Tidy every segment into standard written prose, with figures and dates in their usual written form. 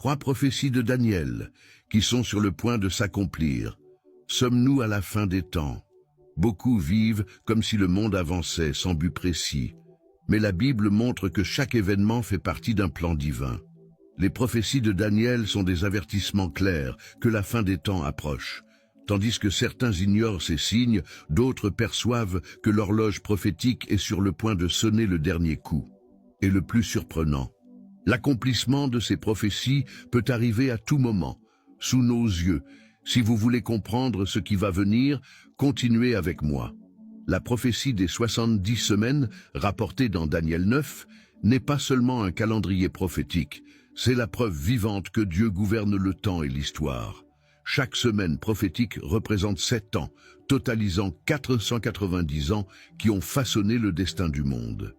3 prophéties de Daniel, qui sont sur le point de s'accomplir. Sommes-nous à la fin des temps? Beaucoup vivent comme si le monde avançait sans but précis. Mais la Bible montre que chaque événement fait partie d'un plan divin. Les prophéties de Daniel sont des avertissements clairs que la fin des temps approche. Tandis que certains ignorent ces signes, d'autres perçoivent que l'horloge prophétique est sur le point de sonner le dernier coup. Et le plus surprenant, l'accomplissement de ces prophéties peut arriver à tout moment, sous nos yeux. Si vous voulez comprendre ce qui va venir, continuez avec moi. La prophétie des 70 semaines, rapportée dans Daniel 9, n'est pas seulement un calendrier prophétique, c'est la preuve vivante que Dieu gouverne le temps et l'histoire. Chaque semaine prophétique représente 7 ans, totalisant 490 ans qui ont façonné le destin du monde.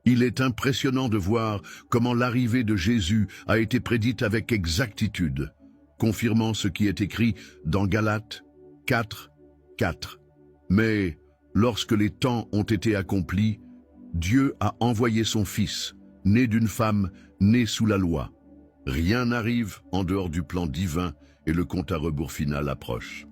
Il est impressionnant de voir comment l'arrivée de Jésus a été prédite avec exactitude, confirmant ce qui est écrit dans Galates 4, 4. Mais lorsque les temps ont été accomplis, Dieu a envoyé son Fils, né d'une femme, né sous la loi. Rien n'arrive en dehors du plan divin et le compte à rebours final approche.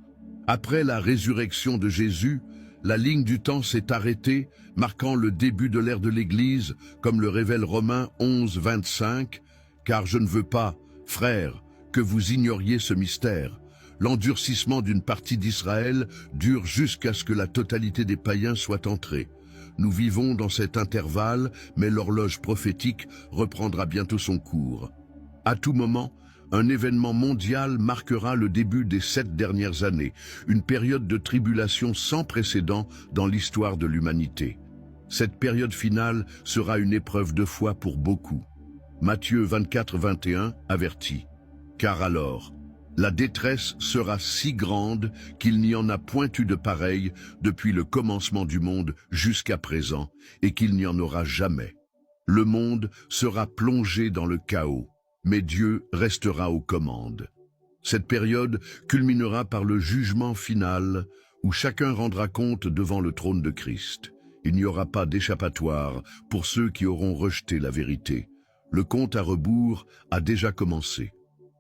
Après la résurrection de Jésus, la ligne du temps s'est arrêtée, marquant le début de l'ère de l'Église, comme le révèle Romains 11, 25, « Car je ne veux pas, frères, que vous ignoriez ce mystère. L'endurcissement d'une partie d'Israël dure jusqu'à ce que la totalité des païens soit entrée. Nous vivons dans cet intervalle, mais l'horloge prophétique reprendra bientôt son cours. À tout moment, un événement mondial marquera le début des 7 dernières années, une période de tribulation sans précédent dans l'histoire de l'humanité. Cette période finale sera une épreuve de foi pour beaucoup. Matthieu 24, 21 avertit. Car alors, la détresse sera si grande qu'il n'y en a point eu de pareil depuis le commencement du monde jusqu'à présent, et qu'il n'y en aura jamais. Le monde sera plongé dans le chaos, mais Dieu restera aux commandes. Cette période culminera par le jugement final, où chacun rendra compte devant le trône de Christ. Il n'y aura pas d'échappatoire pour ceux qui auront rejeté la vérité. Le compte à rebours a déjà commencé.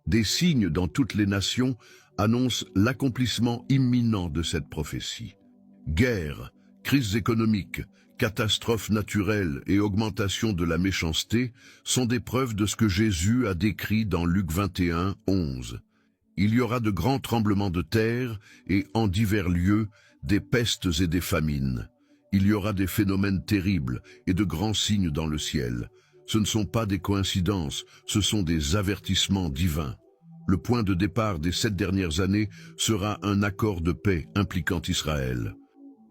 Des signes dans toutes les nations annoncent l'accomplissement imminent de cette prophétie. Guerres, crises économiques, catastrophes naturelles et augmentation de la méchanceté sont des preuves de ce que Jésus a décrit dans Luc 21, 11. Il y aura de grands tremblements de terre et, en divers lieux, des pestes et des famines. Il y aura des phénomènes terribles et de grands signes dans le ciel. Ce ne sont pas des coïncidences, ce sont des avertissements divins. Le point de départ des 7 dernières années sera un accord de paix impliquant Israël.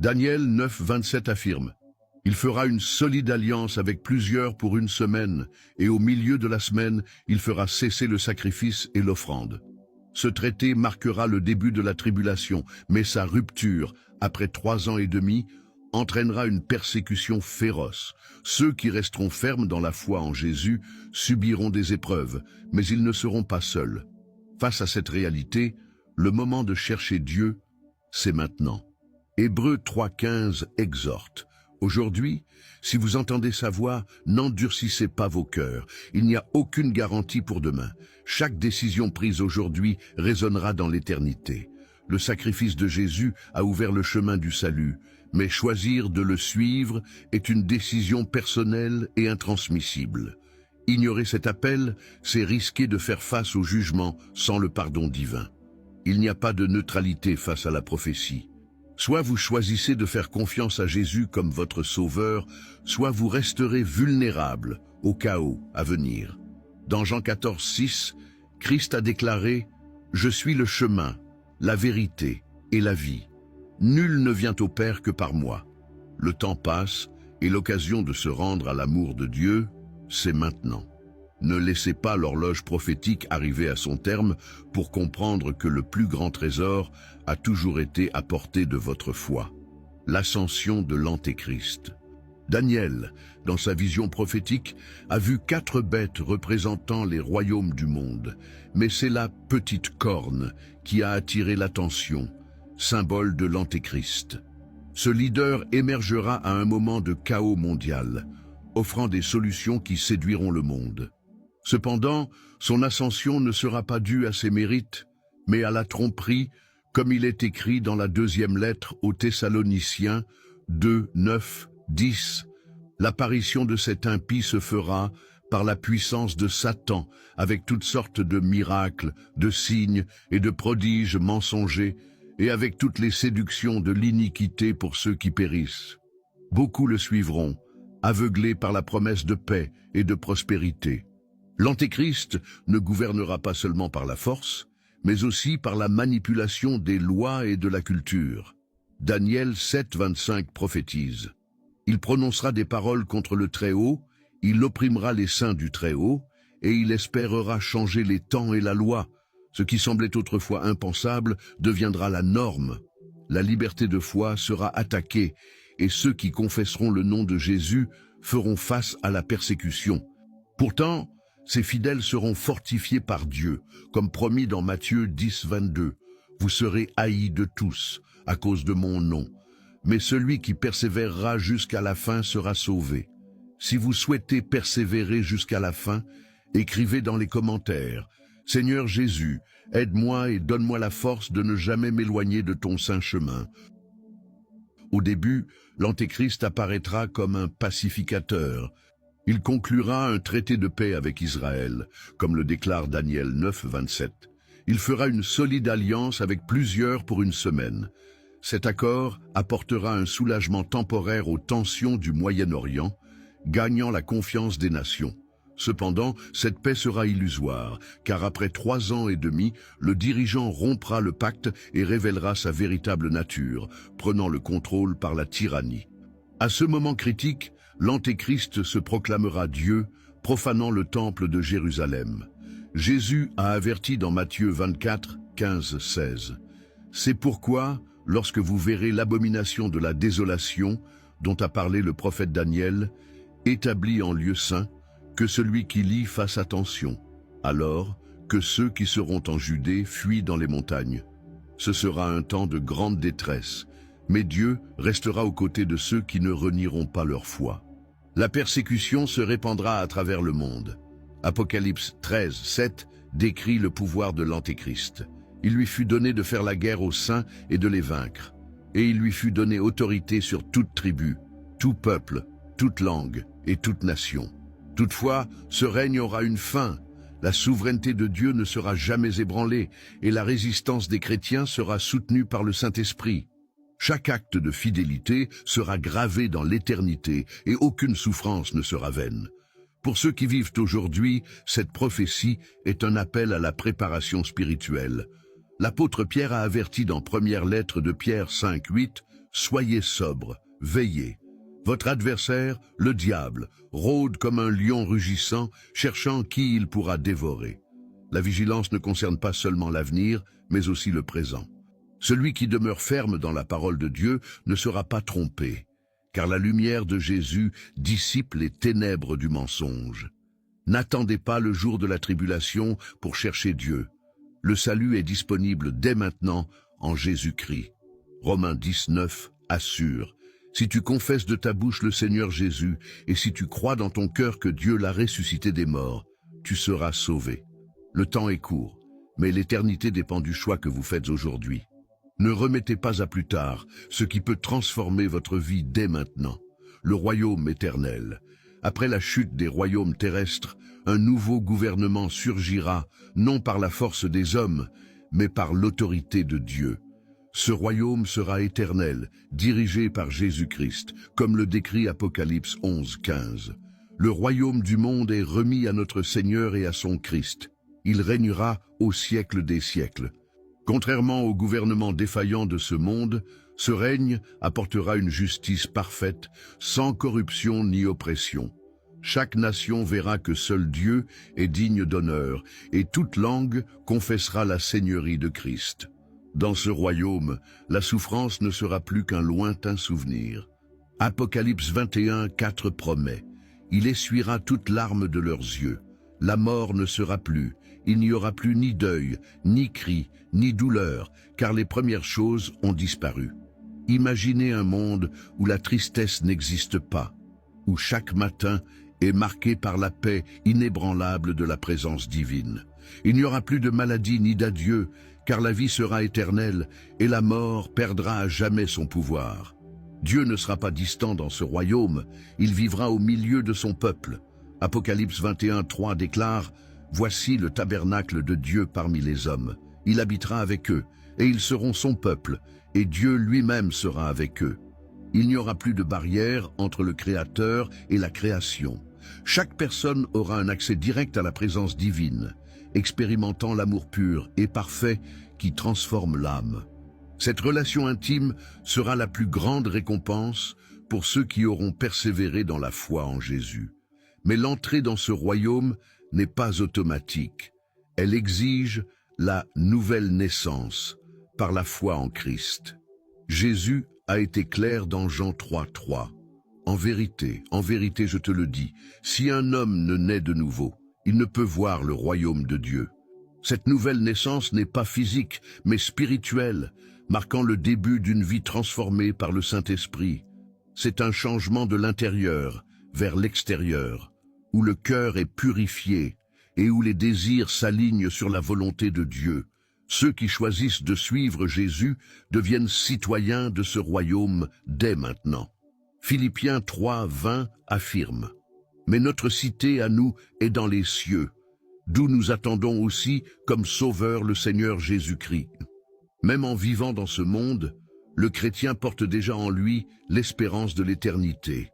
Daniel 9, 27 affirme: « Il fera une solide alliance avec plusieurs pour une semaine, et au milieu de la semaine, il fera cesser le sacrifice et l'offrande. » Ce traité marquera le début de la tribulation, mais sa rupture, après 3 ans et demi, entraînera une persécution féroce. Ceux qui resteront fermes dans la foi en Jésus subiront des épreuves, mais ils ne seront pas seuls. Face à cette réalité, le moment de chercher Dieu, c'est maintenant. Hébreux 3,15 exhorte: « Aujourd'hui, si vous entendez sa voix, n'endurcissez pas vos cœurs. Il n'y a aucune garantie pour demain. Chaque décision prise aujourd'hui résonnera dans l'éternité. Le sacrifice de Jésus a ouvert le chemin du salut, mais choisir de le suivre est une décision personnelle et intransmissible. Ignorer cet appel, c'est risquer de faire face au jugement sans le pardon divin. Il n'y a pas de neutralité face à la prophétie. Soit vous choisissez de faire confiance à Jésus comme votre sauveur, soit vous resterez vulnérable au chaos à venir. Dans Jean 14, 6, Christ a déclaré « Je suis le chemin, la vérité et la vie. Nul ne vient au Père que par moi. » Le temps passe et l'occasion de se rendre à l'amour de Dieu, c'est maintenant. Ne laissez pas l'horloge prophétique arriver à son terme pour comprendre que le plus grand trésor a toujours été à portée de votre foi. L'ascension de l'Antéchrist. Daniel, dans sa vision prophétique, a vu 4 bêtes représentant les royaumes du monde, mais c'est la petite corne qui a attiré l'attention, symbole de l'Antéchrist. Ce leader émergera à un moment de chaos mondial, offrant des solutions qui séduiront le monde. Cependant, son ascension ne sera pas due à ses mérites, mais à la tromperie, comme il est écrit dans la deuxième lettre aux Thessaloniciens 2, 9, 10. L'apparition de cet impie se fera par la puissance de Satan, avec toutes sortes de miracles, de signes et de prodiges mensongers, et avec toutes les séductions de l'iniquité pour ceux qui périssent. Beaucoup le suivront, aveuglés par la promesse de paix et de prospérité. L'Antéchrist ne gouvernera pas seulement par la force, mais aussi par la manipulation des lois et de la culture. Daniel 7, 25 prophétise. Il prononcera des paroles contre le Très-Haut, il opprimera les saints du Très-Haut, et il espérera changer les temps et la loi. Ce qui semblait autrefois impensable deviendra la norme. La liberté de foi sera attaquée, et ceux qui confesseront le nom de Jésus feront face à la persécution. Pourtant, ces fidèles seront fortifiés par Dieu, comme promis dans Matthieu 10, 22. Vous serez haïs de tous, à cause de mon nom. Mais celui qui persévérera jusqu'à la fin sera sauvé. Si vous souhaitez persévérer jusqu'à la fin, écrivez dans les commentaires « Seigneur Jésus, aide-moi et donne-moi la force de ne jamais m'éloigner de ton saint chemin. » Au début, l'Antéchrist apparaîtra comme un pacificateur. Il conclura un traité de paix avec Israël, comme le déclare Daniel 9, 27. Il fera une solide alliance avec plusieurs pour une semaine. Cet accord apportera un soulagement temporaire aux tensions du Moyen-Orient, gagnant la confiance des nations. Cependant, cette paix sera illusoire, car après 3 ans et demi, le dirigeant rompra le pacte et révélera sa véritable nature, prenant le contrôle par la tyrannie. À ce moment critique, l'Antéchrist se proclamera Dieu, profanant le temple de Jérusalem. Jésus a averti dans Matthieu 24, 15, 16. C'est pourquoi, lorsque vous verrez l'abomination de la désolation, dont a parlé le prophète Daniel, établie en lieu saint, que celui qui lit fasse attention. Alors, que ceux qui seront en Judée fuient dans les montagnes. Ce sera un temps de grande détresse, mais Dieu restera aux côtés de ceux qui ne renieront pas leur foi. La persécution se répandra à travers le monde. Apocalypse 13, 7 décrit le pouvoir de l'Antéchrist. Il lui fut donné de faire la guerre aux saints et de les vaincre. Et il lui fut donné autorité sur toute tribu, tout peuple, toute langue et toute nation. Toutefois, ce règne aura une fin. La souveraineté de Dieu ne sera jamais ébranlée et la résistance des chrétiens sera soutenue par le Saint-Esprit. Chaque acte de fidélité sera gravé dans l'éternité et aucune souffrance ne sera vaine. Pour ceux qui vivent aujourd'hui, cette prophétie est un appel à la préparation spirituelle. L'apôtre Pierre a averti dans première lettre de Pierre 5, 8, « Soyez sobres, veillez. Votre adversaire, le diable, rôde comme un lion rugissant, cherchant qui il pourra dévorer. » La vigilance ne concerne pas seulement l'avenir, mais aussi le présent. Celui qui demeure ferme dans la parole de Dieu ne sera pas trompé, car la lumière de Jésus dissipe les ténèbres du mensonge. N'attendez pas le jour de la tribulation pour chercher Dieu. Le salut est disponible dès maintenant en Jésus-Christ. Romains 19 assure. Si tu confesses de ta bouche le Seigneur Jésus, et si tu crois dans ton cœur que Dieu l'a ressuscité des morts, tu seras sauvé. Le temps est court, mais l'éternité dépend du choix que vous faites aujourd'hui. Ne remettez pas à plus tard ce qui peut transformer votre vie dès maintenant, le royaume éternel. Après la chute des royaumes terrestres, un nouveau gouvernement surgira, non par la force des hommes, mais par l'autorité de Dieu. Ce royaume sera éternel, dirigé par Jésus-Christ, comme le décrit Apocalypse 11, 15. Le royaume du monde est remis à notre Seigneur et à son Christ. Il régnera au siècle des siècles. Contrairement au gouvernement défaillant de ce monde, ce règne apportera une justice parfaite, sans corruption ni oppression. Chaque nation verra que seul Dieu est digne d'honneur, et toute langue confessera la seigneurie de Christ. Dans ce royaume, la souffrance ne sera plus qu'un lointain souvenir. Apocalypse 21, 4 promet « Il essuiera toute larme de leurs yeux. La mort ne sera plus. Il n'y aura plus ni deuil, ni cri, ni douleur, car les premières choses ont disparu. » Imaginez un monde où la tristesse n'existe pas, où chaque matin et marqué par la paix inébranlable de la présence divine. Il n'y aura plus de maladie ni d'adieu, car la vie sera éternelle et la mort perdra à jamais son pouvoir. Dieu ne sera pas distant dans ce royaume, il vivra au milieu de son peuple. Apocalypse 21:3 déclare « Voici le tabernacle de Dieu parmi les hommes. Il habitera avec eux, et ils seront son peuple, et Dieu lui-même sera avec eux. » Il n'y aura plus de barrière entre le Créateur et la création. Chaque personne aura un accès direct à la présence divine, expérimentant l'amour pur et parfait qui transforme l'âme. Cette relation intime sera la plus grande récompense pour ceux qui auront persévéré dans la foi en Jésus. Mais l'entrée dans ce royaume n'est pas automatique. Elle exige la nouvelle naissance par la foi en Christ. Jésus a été clair dans Jean 3:3. En vérité, je te le dis, si un homme ne naît de nouveau, il ne peut voir le royaume de Dieu. Cette nouvelle naissance n'est pas physique, mais spirituelle, marquant le début d'une vie transformée par le Saint-Esprit. C'est un changement de l'intérieur vers l'extérieur, où le cœur est purifié et où les désirs s'alignent sur la volonté de Dieu. Ceux qui choisissent de suivre Jésus deviennent citoyens de ce royaume dès maintenant. Philippiens 3:20 affirme « Mais notre cité à nous est dans les cieux, d'où nous attendons aussi comme sauveur le Seigneur Jésus-Christ. » Même en vivant dans ce monde, le chrétien porte déjà en lui l'espérance de l'éternité.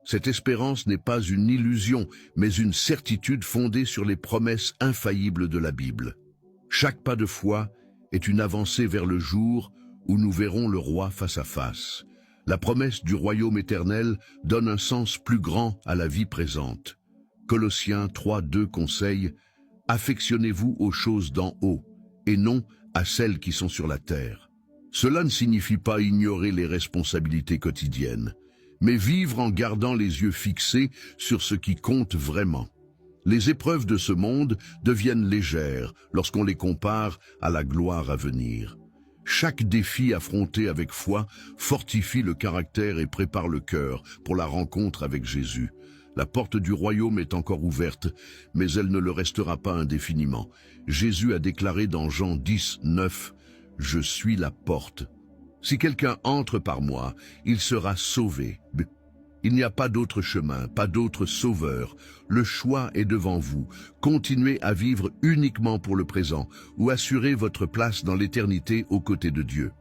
Cette espérance n'est pas une illusion, mais une certitude fondée sur les promesses infaillibles de la Bible. Chaque pas de foi est une avancée vers le jour où nous verrons le roi face à face. La promesse du royaume éternel donne un sens plus grand à la vie présente. Colossiens 3:2 conseille « Affectionnez-vous aux choses d'en haut, et non à celles qui sont sur la terre. » Cela ne signifie pas ignorer les responsabilités quotidiennes, mais vivre en gardant les yeux fixés sur ce qui compte vraiment. Les épreuves de ce monde deviennent légères lorsqu'on les compare à la gloire à venir. Chaque défi affronté avec foi fortifie le caractère et prépare le cœur pour la rencontre avec Jésus. La porte du royaume est encore ouverte, mais elle ne le restera pas indéfiniment. Jésus a déclaré dans Jean 10:9 « Je suis la porte. Si quelqu'un entre par moi, il sera sauvé. » Il n'y a pas d'autre chemin, pas d'autre sauveur. Le choix est devant vous. Continuez à vivre uniquement pour le présent ou assurez votre place dans l'éternité aux côtés de Dieu.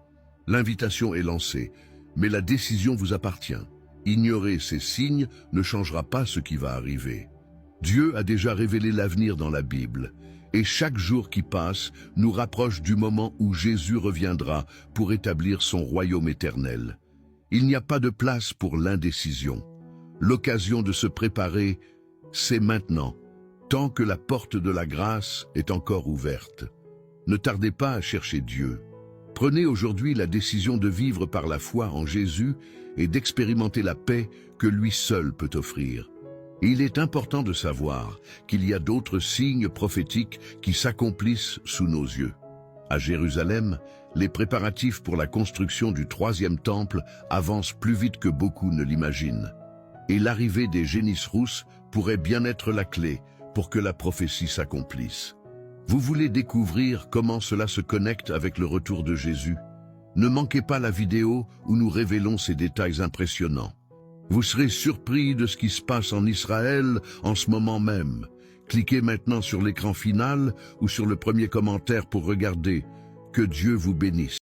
L'invitation est lancée, mais la décision vous appartient. Ignorer ces signes ne changera pas ce qui va arriver. Dieu a déjà révélé l'avenir dans la Bible, et chaque jour qui passe nous rapproche du moment où Jésus reviendra pour établir son royaume éternel. Il n'y a pas de place pour l'indécision. L'occasion de se préparer, c'est maintenant, tant que la porte de la grâce est encore ouverte. Ne tardez pas à chercher Dieu. Prenez aujourd'hui la décision de vivre par la foi en Jésus et d'expérimenter la paix que lui seul peut offrir. Et il est important de savoir qu'il y a d'autres signes prophétiques qui s'accomplissent sous nos yeux. À Jérusalem, les préparatifs pour la construction du 3e temple avancent plus vite que beaucoup ne l'imaginent. Et l'arrivée des génisses rousses pourrait bien être la clé pour que la prophétie s'accomplisse. Vous voulez découvrir comment cela se connecte avec le retour de Jésus? Ne manquez pas la vidéo où nous révélons ces détails impressionnants. Vous serez surpris de ce qui se passe en Israël en ce moment même. Cliquez maintenant sur l'écran final ou sur le premier commentaire pour regarder. Que Dieu vous bénisse.